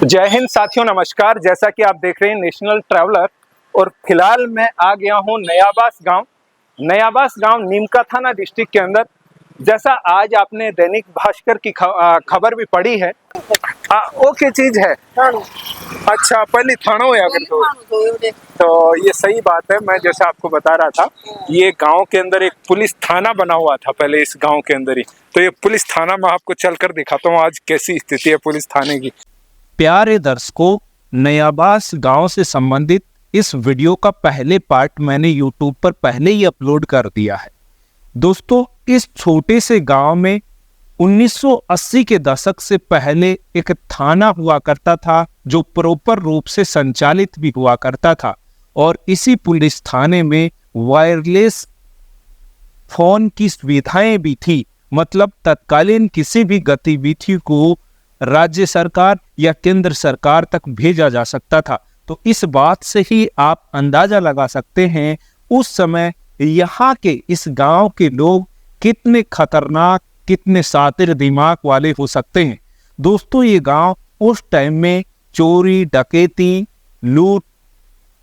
जय हिंद साथियों, नमस्कार। जैसा कि आप देख रहे हैं नेशनल ट्रैवलर, और फिलहाल मैं आ गया हूं नयाबास गांव। नयाबास गांव नीमका थाना डिस्ट्रिक्ट के अंदर। जैसा आज आपने दैनिक भास्कर की खबर भी पढ़ी है। ओके चीज है। अच्छा, पहले थाना हो या तो ये सही बात है। मैं जैसा आपको बता रहा था, ये गांव के अंदर एक पुलिस थाना बना हुआ था पहले, इस गांव के अंदर ही। तो ये पुलिस थाना मैं आपको चलकर दिखाता हूँ आज कैसी स्थिति है पुलिस थाने की। प्यारे दर्शकों, नयाबास गांव से संबंधित इस वीडियो का पहले पार्ट मैंने YouTube पर पहले ही अपलोड कर दिया है। दोस्तों, इस छोटे से गांव में 1980 के दशक से पहले एक थाना हुआ करता था, जो प्रॉपर रूप से संचालित भी हुआ करता था। और इसी पुलिस थाने में वायरलेस फोन की सुविधाएं भी थी। मतलब तत्कालीन किसी भी गतिविधि को राज्य सरकार या केंद्र सरकार तक भेजा जा सकता था। तो इस बात से ही आप अंदाजा लगा सकते हैं उस समय यहाँ के इस गांव के लोग कितने खतरनाक, कितने शातिर दिमाग वाले हो सकते हैं। दोस्तों, ये गांव उस टाइम में चोरी, डकैती, लूट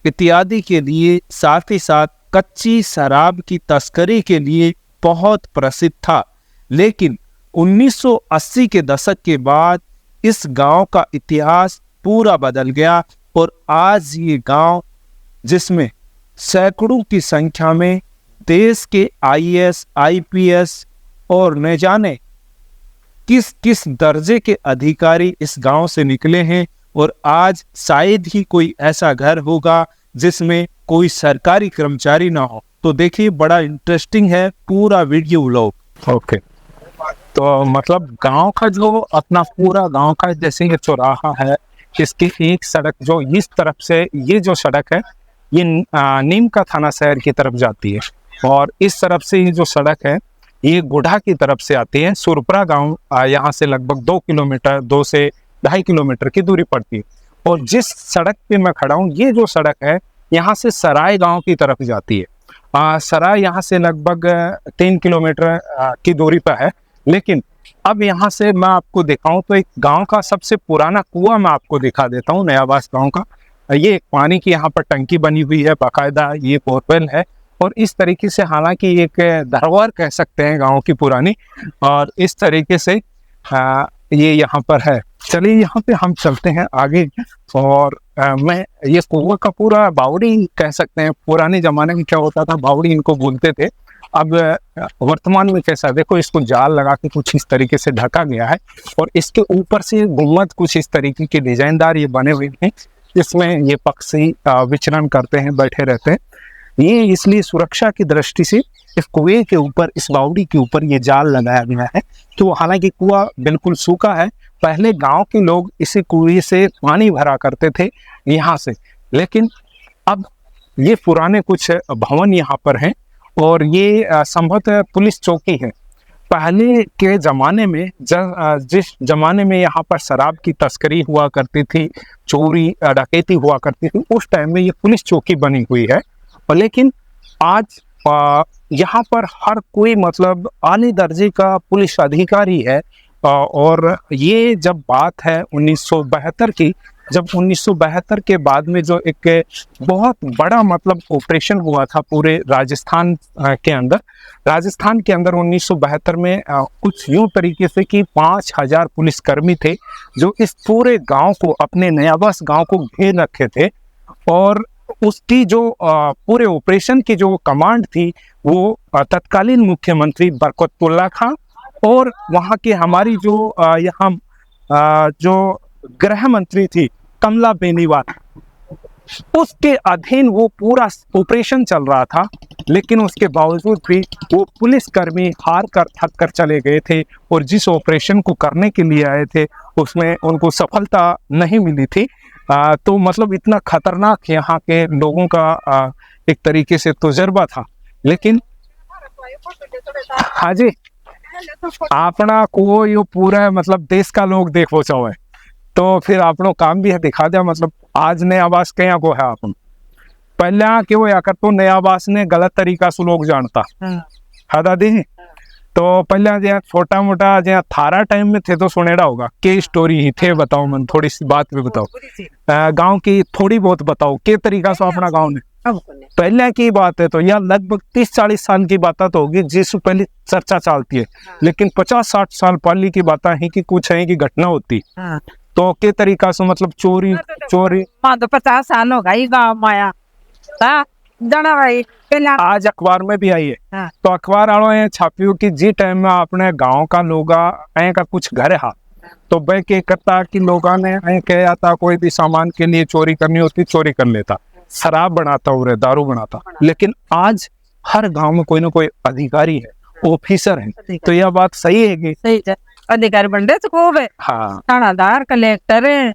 इत्यादि के लिए, साथ ही साथ कच्ची शराब की तस्करी के लिए बहुत प्रसिद्ध था। लेकिन 1980 के दशक के बाद इस गांव का इतिहास पूरा बदल गया और आज ये गांव, जिसमें सैकड़ों की संख्या में देश के IAS, IPS और न जाने किस किस दर्जे के अधिकारी इस गांव से निकले हैं, और आज शायद ही कोई ऐसा घर होगा जिसमें कोई सरकारी कर्मचारी ना हो। तो देखिए, बड़ा इंटरेस्टिंग है पूरा वीडियो व्लॉग। ओके, तो मतलब गांव का जो अपना पूरा गांव का, जैसे ये चौराहा है, इसकी एक सड़क जो इस तरफ से, ये जो सड़क है ये नीमका थाना शहर की तरफ जाती है, और इस तरफ से ये जो सड़क है ये गोढ़ा की तरफ से आती है। सुरपुरा गांव यहाँ से लगभग 2 किलोमीटर, 2 से 2.5 किलोमीटर की दूरी पड़ती है। और जिस सड़क पे मैं खड़ा हूँ, ये जो सड़क है यहाँ से सराय गांव की तरफ जाती है। सराय यहाँ से लगभग 3 किलोमीटर की दूरी पर है। लेकिन अब यहाँ से मैं आपको दिखाऊं तो एक गांव का सबसे पुराना कुआं मैं आपको दिखा देता हूँ, नयाबास गांव का। ये एक पानी की यहाँ पर टंकी बनी हुई है, बाकायदा ये बोरवेल है। और इस तरीके से, हालांकि एक धरोहर कह सकते हैं गांव की पुरानी, और इस तरीके से ये यहाँ पर है। चलिए यहाँ पे हम चलते हैं आगे। और मैं ये कुआं का पूरा बावड़ी कह सकते हैं। पुराने जमाने में क्या होता था, बावड़ी इनको बोलते थे। अब वर्तमान में कैसा, देखो, इसको जाल लगा के कुछ इस तरीके से ढका गया है, और इसके ऊपर से गुम्बद कुछ इस तरीके के डिजाइनदार ये बने हुए हैं, जिसमें ये पक्षी विचरण करते हैं, बैठे रहते हैं। ये इसलिए सुरक्षा की दृष्टि से इस कुएं के ऊपर, इस बावड़ी के ऊपर ये जाल लगाया गया है। तो हालांकि कुआं बिल्कुल सूखा है। पहले गांव के लोग इसी कुएं से पानी भरा करते थे यहाँ से। लेकिन अब ये पुराने कुछ भवन यहाँ पर हैं, और ये संभवतः पुलिस चौकी है। पहले के ज़माने में जिस ज़माने में यहाँ पर शराब की तस्करी हुआ करती थी, चोरी डकैती हुआ करती थी, उस टाइम में ये पुलिस चौकी बनी हुई है। और लेकिन आज यहाँ पर हर कोई, मतलब आले दर्जे का पुलिस अधिकारी है। और ये जब बात है 1972 की, जब 1972 के बाद में जो एक बहुत बड़ा, मतलब ऑपरेशन हुआ था पूरे राजस्थान के अंदर। राजस्थान के अंदर 1972 में कुछ यूं तरीके से कि 5000 पुलिसकर्मी थे, जो इस पूरे गांव को, अपने नयाबास गांव को घेर रखे थे। और उसकी जो पूरे ऑपरेशन की जो कमांड थी, वो तत्कालीन मुख्यमंत्री बरकतुल्लाह खां और वहाँ की हमारी जो यहाँ जो गृह मंत्री थी कमला बेनीवाल, उसके अधीन वो पूरा ऑपरेशन चल रहा था। लेकिन उसके बावजूद भी वो पुलिसकर्मी हार कर, थक कर चले गए थे, और जिस ऑपरेशन को करने के लिए आए थे उसमें उनको सफलता नहीं मिली थी। तो मतलब इतना खतरनाक यहाँ के लोगों का एक तरीके से तजुर्बा था। लेकिन हाँ जी, अपना को यो पूरा, मतलब देश का लोग देखो चाहे, तो फिर आपनो काम भी है दिखा दिया। मतलब आज नयाबास कहीं को है, अपन पहले क्यों या कर तो नयाबास ने गलत तरीका से लोग जानता है दादी। तो पहले जो छोटा मोटा जो थारा टाइम में थे तो सुनेड़ा होगा के स्टोरी ही थे, बताओ मन थोड़ी सी बात भी बताओ, गांव की थोड़ी बहुत बताओ के तरीका से अपना गांव ने पहले की बात है तो यह लगभग 30-40 साल की बात तो होगी जिस पहले चर्चा चलती है, लेकिन 50-60 साल पहले की बात है कि कुछ है कि घटना होती तो के तरीका से मतलब चोरी चोरी तो 50 साल हो गई गाँव में आया जाना भाई पहले आज अखबार में भी आई है। हाँ। तो अखबार वालों ने छापियो कि जी टाइम में अपने गांव का लोग का कुछ घर है तो वह के करता कि लोगों ने कह आता कोई भी सामान के लिए चोरी करनी होती चोरी कर लेता, शराब बनाता और दारू बनाता। लेकिन आज हर गांव में कोई ना कोई अधिकारी है, ऑफिसर है, तो यह बात सही है कि सही है, अधिकारी बंदे तो खूब है, हाँ थानादार कलेक्टर है,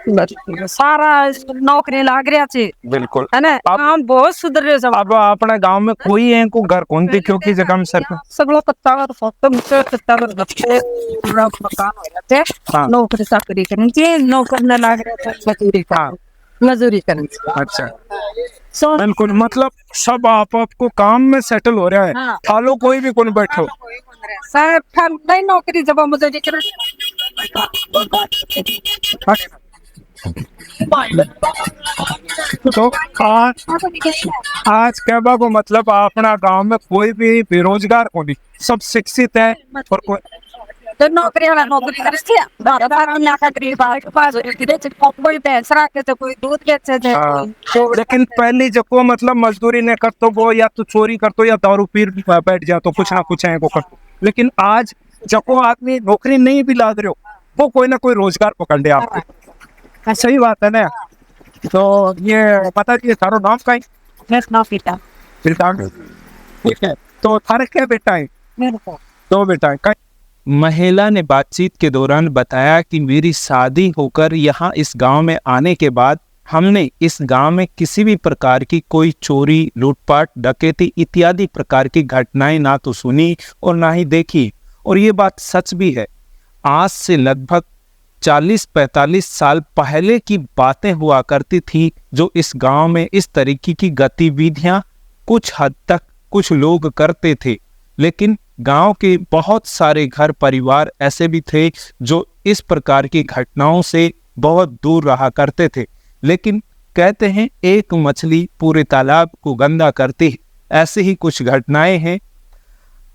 सारा नौकरी लाग रहा छे बिल्कुल। है ना, काम बहुत सुधर रहे सब। अब अपने गांव में कोई है को घर कौन थी क्योंकि जगह में सरकार सगळं कत्तावर फक्त कत्तावर बच्चे पूरा मकान हो जाते हाँ। नौकरी चाकरी करायची, नौकरला लाग रहा मजूरी हाँ। मजूरी करायची। अच्छा सो बिल्कुल, मतलब सब आपको काम में सेटल हो रहा है, हाँ। थालो कोई भी कौन बैठो साहेब ठाण नाही नौकरी जब मजूरी कर तो आज कहबा को मतलब अपना गांव में कोई भी बेरोजगार को नहीं, सब शिक्षित है और कोई तर नौकरी वाला नौकरी करते दादा लाखा गरीब के पास कोई पैसा रखे तो कोई दूध बेचे थे लेकिन पहले जब वो मतलब मजदूरी नहीं करतो वो या तो चोरी करतो या दारू पी बैठ जातो कुछ ना कुछ है वो करतो। लेकिन आज जब वो आदमी नौकरी नहीं भी ला रहे हो वो कोई ना कोई रोजगार पकड़ ले आपको, सही बात है ना। तो ये पता चाहिए थारो नाम का ही ना पीता ठीक है, तो थारे क्या बेटा है? मेरे को दो बेटा है। महिला ने बातचीत के दौरान बताया कि मेरी शादी होकर यहाँ इस गांव में आने के बाद हमने इस गांव में किसी भी प्रकार की कोई चोरी, लूटपाट, डकैती इत्यादि प्रकार की घटनाएं ना तो सुनी और ना ही देखी। और ये बात सच भी है। आज से लगभग 40-45 साल पहले की बातें हुआ करती थी जो इस गांव में इस तरीके की गतिविधियां कुछ हद तक कुछ लोग करते थे, लेकिन गांव के बहुत सारे घर परिवार ऐसे भी थे जो इस प्रकार की घटनाओं से बहुत दूर रहा करते थे। लेकिन कहते हैं एक मछली पूरे तालाब को गंदा करती है, ऐसे ही कुछ घटनाएं हैं।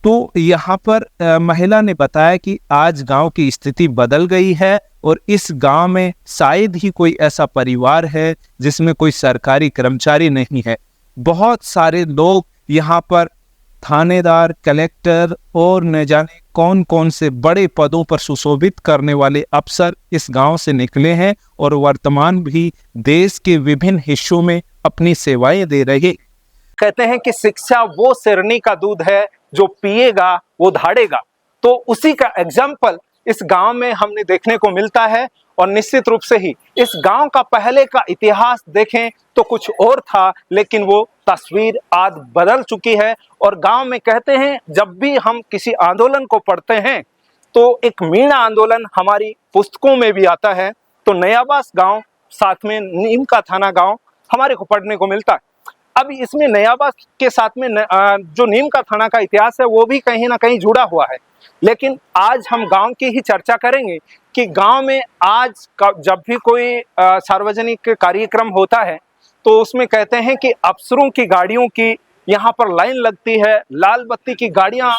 तो यहाँ पर महिला ने बताया कि आज गांव की स्थिति बदल गई है और इस गांव में शायद ही कोई ऐसा परिवार है जिसमें कोई सरकारी कर्मचारी नहीं है। बहुत सारे लोग यहाँ पर थानेदार, कलेक्टर और न जाने कौन कौन से बड़े पदों पर सुशोभित करने वाले अफसर इस गांव से निकले हैं और वर्तमान भी देश के विभिन्न हिस्सों में अपनी सेवाएं दे रहे। कहते हैं कि शिक्षा वो सिरनी का दूध है जो पिएगा वो धाड़ेगा, तो उसी का एग्जाम्पल इस गांव में हमने देखने को मिलता है। और निश्चित रूप से ही इस गांव का पहले का इतिहास देखें तो कुछ और था, लेकिन वो तस्वीर आज बदल चुकी है। और गांव में कहते हैं जब भी हम किसी आंदोलन को पढ़ते हैं तो एक मीणा आंदोलन हमारी पुस्तकों में भी आता है। तो नयाबास गांव साथ में नीम का थाना गांव हमारे को पढ़ने को मिलता है। अब इसमें नयाबास के साथ में जो नीम का थाना का इतिहास है वो भी कहीं ना कहीं जुड़ा हुआ है। लेकिन आज हम गांव की ही चर्चा करेंगे कि गांव में आज जब भी कोई सार्वजनिक कार्यक्रम होता है तो उसमें कहते हैं कि अफसरों की गाड़ियों की यहाँ पर लाइन लगती है, लाल बत्ती की गाड़ियाँ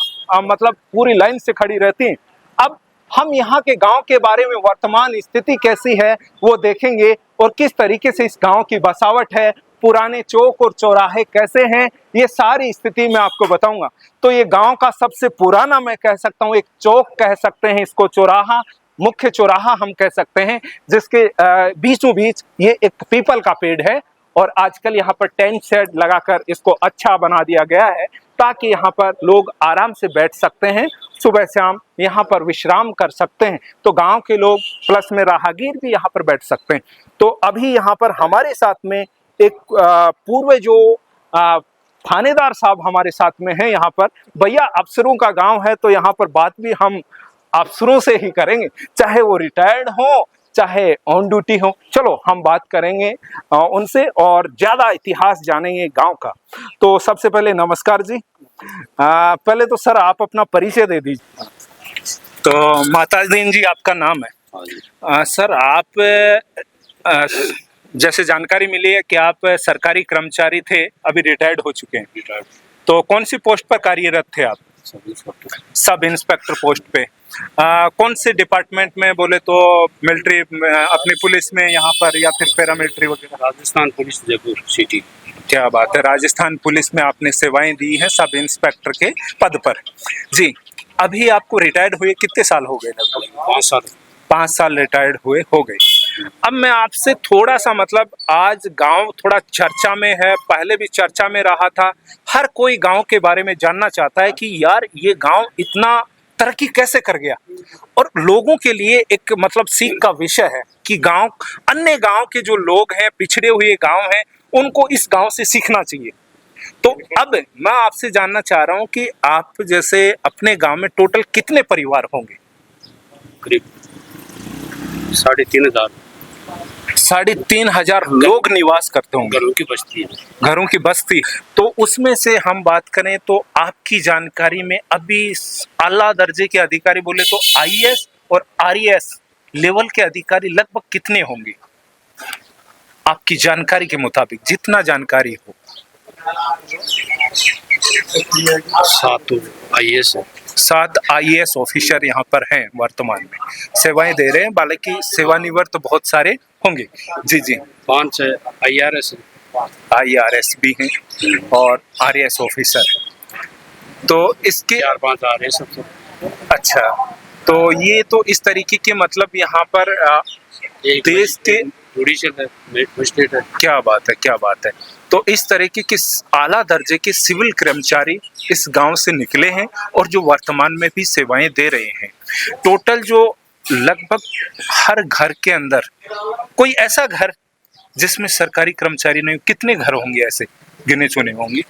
मतलब पूरी लाइन से खड़ी रहती हैं। अब हम यहाँ के गांव के बारे में वर्तमान स्थिति कैसी है वो देखेंगे और किस तरीके से इस गांव की बसावट है, पुराने चौक और चौराहे कैसे हैं, ये सारी स्थिति मैं आपको बताऊंगा। तो ये गांव का सबसे पुराना मैं कह सकता हूँ एक चौक कह सकते हैं इसको, चौराहा, मुख्य चौराहा हम कह सकते हैं, जिसके बीचों बीच ये एक पीपल का पेड़ है। और आजकल यहाँ पर टेंट शेड लगाकर इसको अच्छा बना दिया गया है ताकि यहाँ पर लोग आराम से बैठ सकते हैं, सुबह शाम यहाँ पर विश्राम कर सकते हैं। तो गांव के लोग प्लस में राहगीर भी यहाँ पर बैठ सकते हैं। तो अभी यहाँ पर हमारे साथ में एक पूर्व जो थानेदार साहब हमारे साथ में हैं यहाँ पर। भैया अफसरों का गांव है तो यहाँ पर बात भी हम अफसरों से ही करेंगे, चाहे वो रिटायर्ड हो चाहे ऑन ड्यूटी हो। चलो हम बात करेंगे उनसे और ज़्यादा इतिहास जानेंगे गांव का। तो सबसे पहले नमस्कार जी। पहले तो सर आप अपना परिचय दे दीजिए। तो मातादीन जी आपका नाम है। सर आप जैसे जानकारी मिली है कि आप सरकारी कर्मचारी थे, अभी रिटायर्ड हो चुके हैं। तो कौन सी पोस्ट पर कार्यरत थे आप? सब इंस्पेक्टर पोस्ट पे। कौन से डिपार्टमेंट में बोले तो? मिलिट्री अपनी पुलिस में यहाँ पर या फिर पैरामिलिट्री वगैरह? Rajasthan police Jaipur city. क्या बात है, राजस्थान पुलिस में आपने सेवाएं दी हैं सब इंस्पेक्टर के पद पर जी। अभी आपको रिटायर्ड हुए कितने साल हो गए? लगभग 5 साल। 5 साल रिटायर्ड हुए हो गए। अब मैं आपसे थोड़ा सा मतलब आज गांव थोड़ा चर्चा में है, पहले भी चर्चा में रहा था। हर कोई गांव के बारे में जानना चाहता है कि यार ये गांव इतना तरक्की कैसे कर गया, और लोगों के लिए एक मतलब सीख का विषय है कि गांव अन्य गांव के जो लोग हैं, पिछड़े हुए गांव हैं, उनको इस गांव से सीखना चाहिए। तो अब मैं आपसे जानना चाह रहा हूं कि आप जैसे अपने गांव में टोटल कितने परिवार होंगे? करीब 3,500। 3,500 लोग निवास करते होंगे। घरों की बस्ती है। घरों की बस्ती। तो उसमें से हम बात करें तो आपकी जानकारी में अभी आला दर्जे के अधिकारी बोले तो आईएएस और आरएएस लेवल के अधिकारी लगभग कितने होंगे आपकी जानकारी के मुताबिक, जितना जानकारी हो? 7 IAS है। 7 आईएएस ऑफिसर यहाँ पर हैं वर्तमान में, सेवाएं दे रहे हैं। हालांकि सेवानिवृत्त तो बहुत सारे होंगे। जी जी। 5 है IRS है। आईआरएस भी हैं और आरएएस ऑफिसर है। तो इसके 4-5 RS है। अच्छा, तो ये तो इस तरीके के मतलब यहाँ पर देश के जुडिशियल है, मजिस्ट्रेट है। क्या बात है, क्या बात है। तो इस तरीके के आला दर्जे के सिविल कर्मचारी इस गांव से निकले हैं और जो वर्तमान में भी सेवाएं दे रहे हैं। टोटल जो लगभग हर घर के अंदर कोई ऐसा घर जिसमें सरकारी कर्मचारी नहीं, कितने घर होंगे ऐसे गिने चुने होंगे?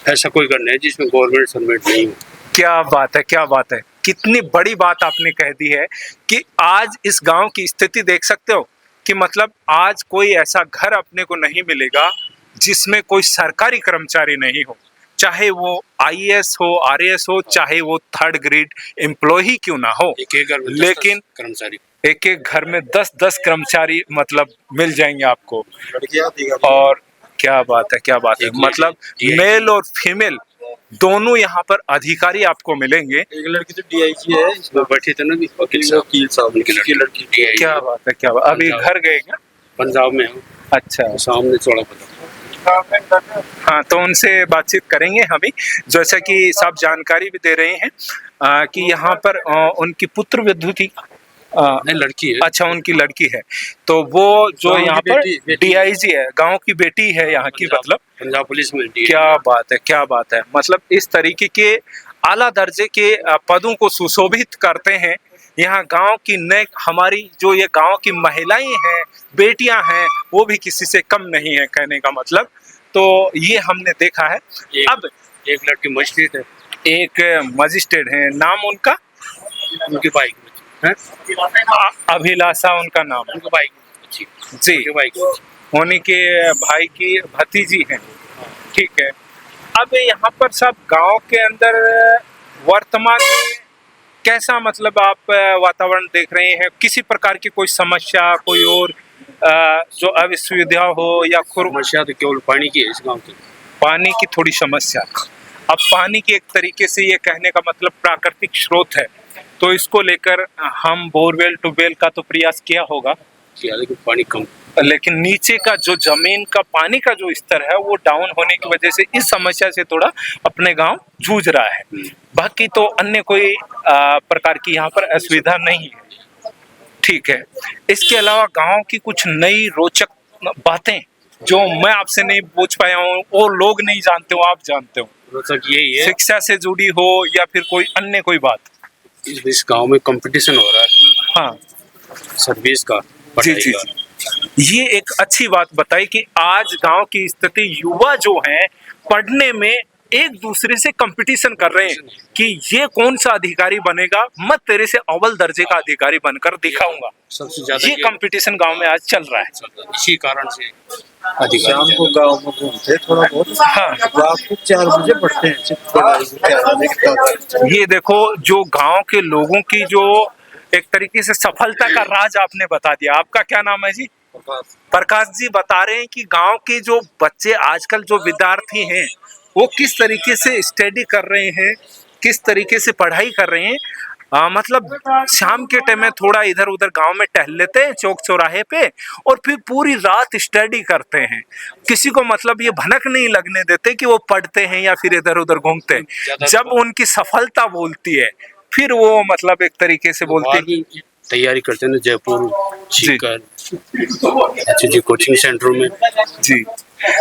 ऐसा कोई घर नहीं है जिसमें गवर्नमेंट सर्वेंट नहीं हो। क्या बात है, क्या बात है। कितनी बड़ी बात आपने कह दी है कि आज इस गांव की स्थिति देख सकते हो कि मतलब आज कोई ऐसा घर अपने को नहीं मिलेगा जिसमें कोई सरकारी कर्मचारी नहीं हो, चाहे वो आईएएस हो, आरएएस हो, चाहे वो 3rd ग्रेड एम्प्लॉय क्यों ना हो। एक घर में लेकिन 10 कर्मचारी, एक एक घर में 10-10 कर्मचारी मतलब मिल जाएंगे आपको। और क्या बात है, क्या बात है। मतलब मेल और फीमेल दोनों यहाँ पर अधिकारी आपको मिलेंगे। एक लड़की तो DIG है, इसमें बैठी थे ना वकील साहब उनकी लड़की DIG। क्या बात है, क्या बात। अभी घर गए क्या? पंजाब में हूँ। अच्छा, सामने चौड़ा पता। हाँ, तो उनसे बातचीत करेंगे हम ही, जैसा कि सब जानकारी भी दे रहे हैं कि यहाँ पर उनकी पुत्र विद्युत नहीं, लड़की है। अच्छा, उनकी लड़की है। तो वो जो यहाँ पर DIG है, गांव की बेटी है यहाँ की, मतलब पंजाब पुलिस में। क्या बात है, क्या बात है। मतलब इस तरीके के आला दर्जे के पदों को सुशोभित करते हैं यहाँ गांव की नए। हमारी जो ये गांव की महिलाएं हैं, बेटियां हैं, वो भी किसी से कम नहीं है, कहने का मतलब। तो ये हमने देखा है। अब एक लड़की मजिस्ट्रेट है। एक मजिस्ट्रेट है, नाम उनका? उनकी बाइक है अभिलाषा उनका नाम। उनकी बाइक जी, बाइक होने के भाई की भतीजी हैं। ठीक है। अब यहाँ पर सब गांव के अंदर वर्तमान में कैसा मतलब आप वातावरण देख रहे हैं? किसी प्रकार की कोई समस्या, कोई और जो अविसुविधा हो या समस्या तो केवल पानी की है इस गांव की। पानी की थोड़ी समस्या। अब पानी की एक तरीके से ये कहने का मतलब प्राकृतिक स्रोत है, तो इसको लेकर हम बोरवेल ट्यूबवेल का तो प्रयास किया होगा, लेकिन पानी कम। लेकिन नीचे का जो जमीन का पानी का जो स्तर है वो डाउन होने की वजह से इस समस्या से थोड़ा अपने गांव जूझ रहा है। बाकी तो अन्य कोई प्रकार की यहाँ पर असुविधा नहीं है। ठीक है। इसके अलावा गांव की कुछ नई रोचक बातें जो मैं आपसे नहीं पूछ पाया हूँ, वो लोग नहीं जानते हो, आप जानते हो। रोचक यही है, शिक्षा से जुड़ी हो या फिर कोई अन्य कोई बात। इस गांव में कंपटीशन हो रहा है। हाँ, सर्विस का, जी जी जी। ये एक अच्छी बात बताई कि आज गांव की स्थिति, युवा जो हैं पढ़ने में एक दूसरे से कंपटीशन कर रहे हैं कि ये कौन सा अधिकारी बनेगा, मैं तेरे से अव्वल दर्जे का अधिकारी बनकर दिखाऊंगा। सबसे ज्यादा ये कंपटीशन गांव में आज चल रहा है। इसी कारण से शाम को गाँव में घूमते थोड़ा बहुत। हाँ, रात को 4 बजे पढ़ते हैं। ये देखो जो गांव के लोगों की जो एक तरीके से सफलता का राज आपने बता दिया। आपका क्या नाम है जी? प्रकाश जी बता रहे हैं कि गांव के जो बच्चे आजकल जो विद्यार्थी हैं वो किस तरीके से स्टडी कर रहे हैं, किस तरीके से पढ़ाई कर रहे हैं। मतलब शाम के टाइम में थोड़ा इधर उधर गांव में टहल लेते हैं चौक चौराहे पे और फिर पूरी रात स्टडी करते हैं। किसी को मतलब ये भनक नहीं लगने देते कि वो पढ़ते हैं या फिर इधर उधर घूमते हैं। जब उनकी सफलता बोलती है फिर वो मतलब एक तरीके से बोलते हैं। तैयारी करते हैं जयपुर सीकर अच्छे कोचिंग सेंटरों में जी।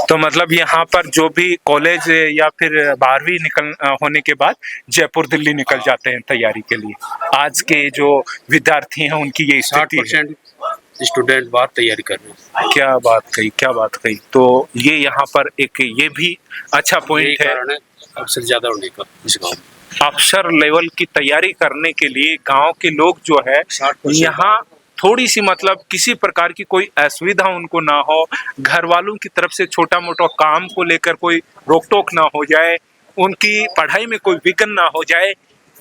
तो मतलब यहाँ पर जो भी कॉलेज या फिर 12वीं निकल होने के बाद जयपुर दिल्ली निकल जाते हैं तैयारी के लिए। आज के जो विद्यार्थी हैं उनकी ये स्थिति है। 60% स्टूडेंट बाहर तैयारी कर रहे हैं। क्या बात कही, क्या बात कही। तो ये यहाँ पर एक ये भी अच्छा पॉइंट है। अवसर ज्यादा होने का इस गाँव में। अफसर लेवल की तैयारी करने के लिए गांव के लोग जो है यहाँ थोड़ी सी मतलब किसी प्रकार की कोई असुविधा उनको ना हो, घर वालों की तरफ से छोटा मोटा काम को लेकर कोई रोक टोक ना हो जाए, उनकी पढ़ाई में कोई विघ्न ना हो जाए,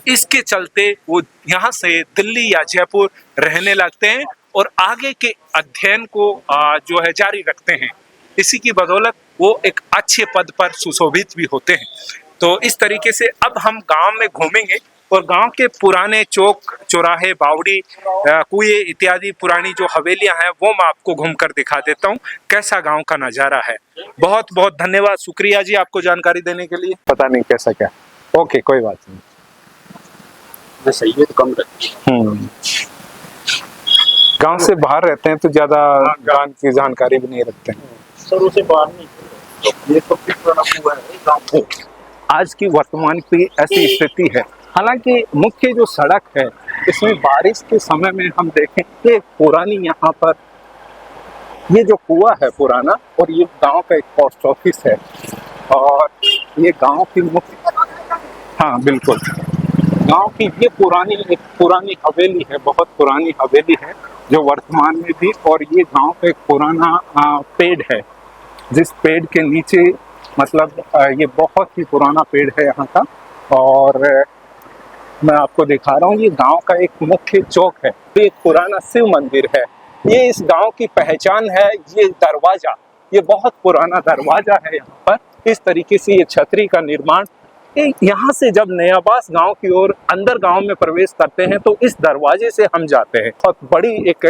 इसके चलते वो यहाँ से दिल्ली या जयपुर रहने लगते हैं और आगे के अध्ययन को जो है जारी रखते हैं। इसी की बदौलत वो एक अच्छे पद पर सुशोभित भी होते हैं। तो इस तरीके से अब हम गांव में घूमेंगे और गांव के पुराने चौक चौराहे, बावड़ी, कुएं इत्यादि पुरानी जो हवेलियां हैं वो मैं आपको घूमकर दिखा देता हूं कैसा गांव का नजारा है। बहुत बहुत धन्यवाद, शुक्रिया जी आपको जानकारी देने के लिए। पता नहीं कैसा क्या, ओके कोई बात नहीं। सही है तो कम रहती। गांव से बाहर रहते हैं तो ज्यादा गांव की जानकारी भी नहीं रखते हैं। सर उसे बाहर नहीं, ये सब पुराना कुआं है गाँव। आज की वर्तमान की ऐसी स्थिति है। हालांकि मुख्य जो सड़क है इसमें बारिश के समय में हम देखें कि पुरानी यहाँ पर ये जो कुआं है पुराना और ये गांव का एक पोस्ट ऑफिस है और ये गांव की मुख्य, हाँ बिल्कुल, गांव की ये पुरानी हवेली है, बहुत पुरानी हवेली है जो वर्तमान में भी, और ये गांव का एक पुराना पेड़ है जिस पेड़ के नीचे मतलब ये बहुत ही पुराना पेड़ है यहाँ का। और मैं आपको दिखा रहा हूँ, ये गांव का एक मुख्य चौक है, ये एक पुराना शिव मंदिर है, ये इस गांव की पहचान है। ये दरवाजा, ये बहुत पुराना दरवाजा है यहाँ पर। इस तरीके से ये छतरी का निर्माण, यहाँ से जब नयाबास गांव की ओर अंदर गांव में प्रवेश करते हैं तो इस दरवाजे से हम जाते हैं। बहुत बड़ी एक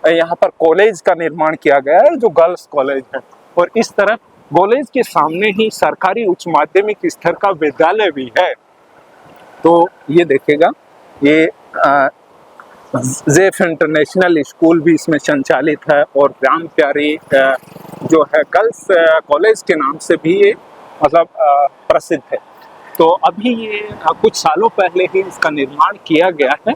यहाँ पर कॉलेज का निर्माण किया गया है जो गर्ल्स कॉलेज है, और इस तरफ कॉलेज के सामने ही सरकारी उच्च माध्यमिक स्तर का विद्यालय भी है। तो ये देखेगा, ये जेफ इंटरनेशनल स्कूल भी इसमें संचालित है और राम प्यारी जो है गर्ल्स कॉलेज के नाम से भी ये मतलब प्रसिद्ध है। तो अभी ये कुछ सालों पहले ही इसका निर्माण किया गया है।